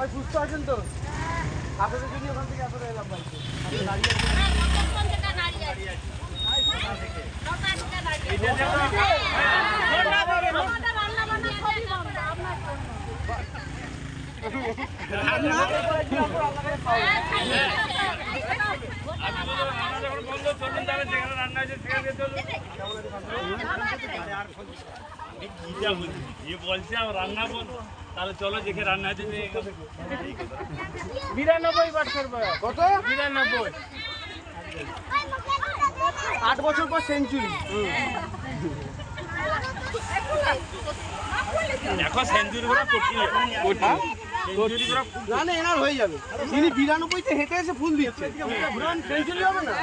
সবাই সুস্থ আছেন তো? আপনাদের জন্য ওখান থেকে এত এলাম বাড়িতে। রান্না বল তাহলে চলো দেখে রান্না হচ্ছে 92 বছর বয়স। কত? 92। 8 বছর পর সেঞ্চুরি। দেখো সেঞ্চুরি করা কঠিন না না এনার হয়ে যাবে। তিনি 92তে হেঁটে এসে ফুল দিচ্ছে। সেঞ্চুরি হবে না?